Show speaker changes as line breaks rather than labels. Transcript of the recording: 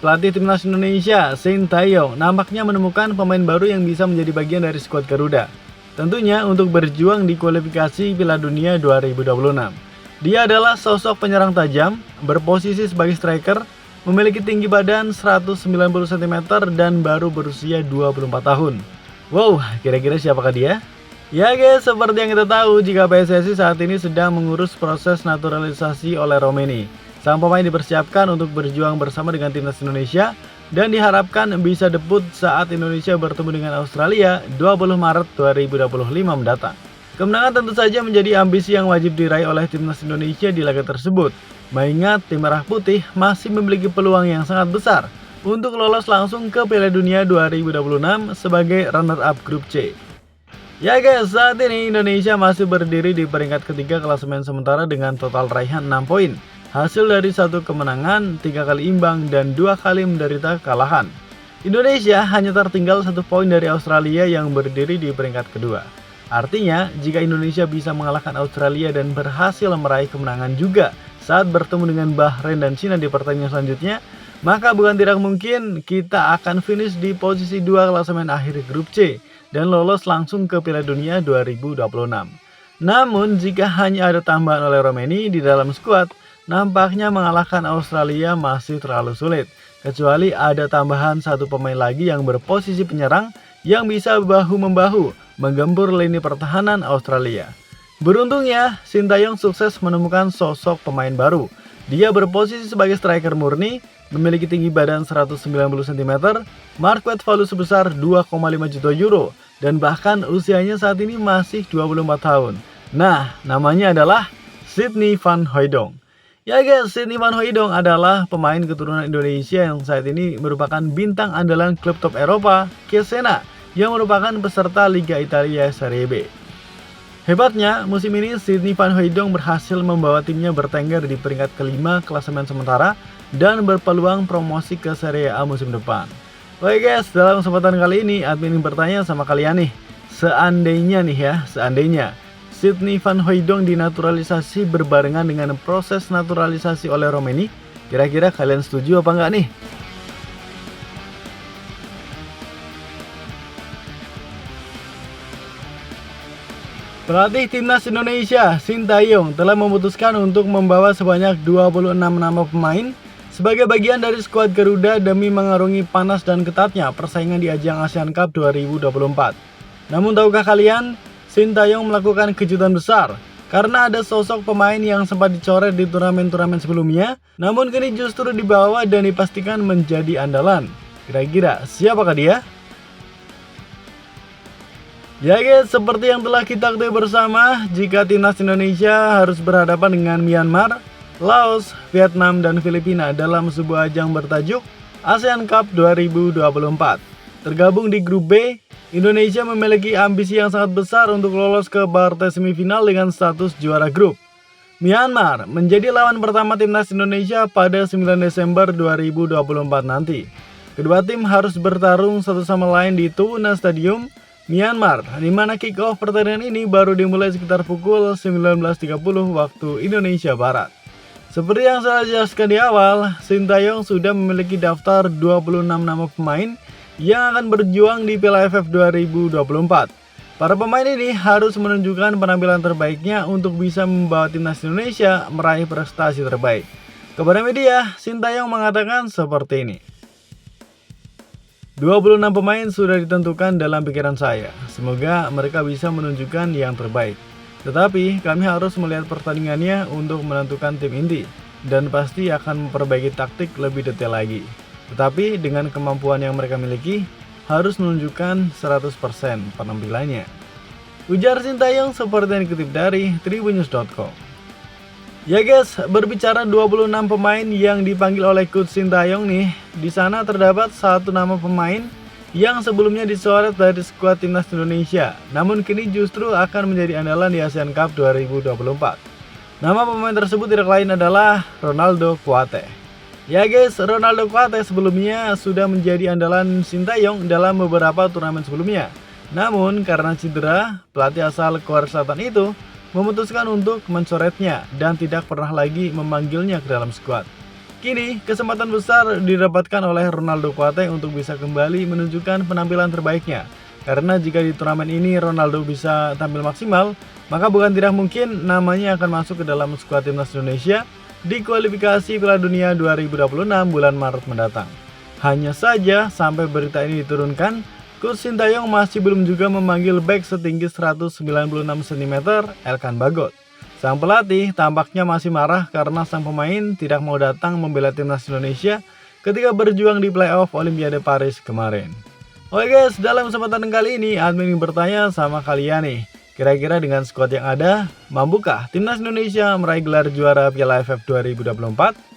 pelatih timnas Indonesia, Sintayong, nampaknya menemukan pemain baru yang bisa menjadi bagian dari skuad Garuda. Tentunya untuk berjuang di kualifikasi Piala Dunia 2026. Dia adalah sosok penyerang tajam, berposisi sebagai striker, memiliki tinggi badan 190 cm dan baru berusia 24 tahun. Wow, kira-kira siapakah dia? Ya guys, seperti yang kita tahu, jika PSSI saat ini sedang mengurus proses naturalisasi oleh Romeni. Sang pemain dipersiapkan untuk berjuang bersama dengan timnas Indonesia dan diharapkan bisa debut saat Indonesia bertemu dengan Australia 20 Maret 2025 mendatang. Kemenangan tentu saja menjadi ambisi yang wajib diraih oleh timnas Indonesia di laga tersebut. Mengingat tim Merah Putih masih memiliki peluang yang sangat besar untuk lolos langsung ke Piala Dunia 2026 sebagai runner-up grup C. Ya guys, saat ini Indonesia masih berdiri di peringkat ketiga klasemen sementara dengan total raihan 6 poin. Hasil dari 1 kemenangan, 3 kali imbang, dan 2 kali menderita kekalahan. Indonesia hanya tertinggal 1 poin dari Australia yang berdiri di peringkat kedua. Artinya, jika Indonesia bisa mengalahkan Australia dan berhasil meraih kemenangan juga saat bertemu dengan Bahrain dan Cina di pertandingan selanjutnya, maka bukan tidak mungkin kita akan finish di posisi 2 klasemen akhir grup C dan lolos langsung ke Piala Dunia 2026. Namun, jika hanya ada tambahan oleh Romeni di dalam skuad, nampaknya mengalahkan Australia masih terlalu sulit, kecuali ada tambahan 1 pemain lagi yang berposisi penyerang yang bisa bahu-membahu menggempur lini pertahanan Australia. Beruntungnya, Sintayong sukses menemukan sosok pemain baru. Dia berposisi sebagai striker murni, memiliki tinggi badan 190 cm, market value sebesar 2,5 juta euro, dan bahkan usianya saat ini masih 24 tahun. Nah, namanya adalah Sydney van Hooijdonk. Ya guys, Sydney van Hooijdonk adalah pemain keturunan Indonesia yang saat ini merupakan bintang andalan klub top Eropa, Cesena, yang merupakan peserta Liga Italia Serie B. Hebatnya, musim ini Sydney van Hooijdonk berhasil membawa timnya bertengger di peringkat kelima klasemen sementara dan berpeluang promosi ke Serie A musim depan. Oke guys, dalam kesempatan kali ini admin ingin bertanya sama kalian nih, seandainya Sydney van Hooijdonk dinaturalisasi berbarengan dengan proses naturalisasi oleh Romeni, kira-kira kalian setuju apa enggak nih? Pelatih timnas Indonesia, Sintayong, telah memutuskan untuk membawa sebanyak 26 nama pemain sebagai bagian dari skuad Garuda demi mengarungi panas dan ketatnya persaingan di ajang ASEAN Cup 2024. Namun tahukah kalian, Sintayong melakukan kejutan besar karena ada sosok pemain yang sempat dicoret di turnamen-turnamen sebelumnya, namun kini justru dibawa dan dipastikan menjadi andalan. Kira-kira siapakah dia? Ya guys, seperti yang telah kita ketahui bersama, jika timnas Indonesia harus berhadapan dengan Myanmar, Laos, Vietnam, dan Filipina dalam sebuah ajang bertajuk ASEAN Cup 2024. Tergabung di grup B, Indonesia memiliki ambisi yang sangat besar untuk lolos ke partai semifinal dengan status juara grup. Myanmar menjadi lawan pertama timnas Indonesia pada 9 Desember 2024 nanti. Kedua tim harus bertarung satu sama lain di Tuna Stadium, Myanmar, di mana kick-off pertandingan ini baru dimulai sekitar pukul 19.30 waktu Indonesia Barat. Seperti yang saya jelaskan di awal, Sintayong sudah memiliki daftar 26 nama pemain yang akan berjuang di Piala AFF 2024. Para pemain ini harus menunjukkan penampilan terbaiknya untuk bisa membawa timnas Indonesia meraih prestasi terbaik. Kepada media, Sintayong mengatakan seperti ini. 26 pemain sudah ditentukan dalam pikiran saya. Semoga mereka bisa menunjukkan yang terbaik. Tetapi kami harus melihat pertandingannya untuk menentukan tim inti. Dan pasti akan memperbaiki taktik lebih detail lagi. Tetapi dengan kemampuan yang mereka miliki, harus menunjukkan 100% penampilannya. Ujar Sintayong seperti yang dikutip dari tribunnews.com. Ya guys, berbicara 26 pemain yang dipanggil oleh Coach Sintayong nih, di sana terdapat 1 nama pemain yang sebelumnya dicoret dari skuad timnas Indonesia, namun kini justru akan menjadi andalan di ASEAN Cup 2024. Nama pemain tersebut tidak lain adalah Ronaldo Kuate. Ya guys, Ronaldo Kuate sebelumnya sudah menjadi andalan Sintayong dalam beberapa turnamen sebelumnya. Namun karena cedera, pelatih asal Korea Selatan itu memutuskan untuk mencoretnya dan tidak pernah lagi memanggilnya ke dalam skuad. Kini, kesempatan besar didapatkan oleh Ronaldo Kuateng untuk bisa kembali menunjukkan penampilan terbaiknya. Karena jika di turnamen ini Ronaldo bisa tampil maksimal, maka bukan tidak mungkin namanya akan masuk ke dalam skuad timnas Indonesia di kualifikasi Piala Dunia 2026 bulan Maret mendatang. Hanya saja sampai berita ini diturunkan, Coach Sintayong masih belum juga memanggil bek setinggi 196 cm Elkan Bagot. Sang pelatih tampaknya masih marah karena sang pemain tidak mau datang membela timnas Indonesia ketika berjuang di playoff Olimpiade Paris kemarin. Oke guys, dalam kesempatan kali ini admin ingin bertanya sama kalian nih. Kira-kira dengan skuad yang ada, mampukah timnas Indonesia meraih gelar juara Piala AFF 2024?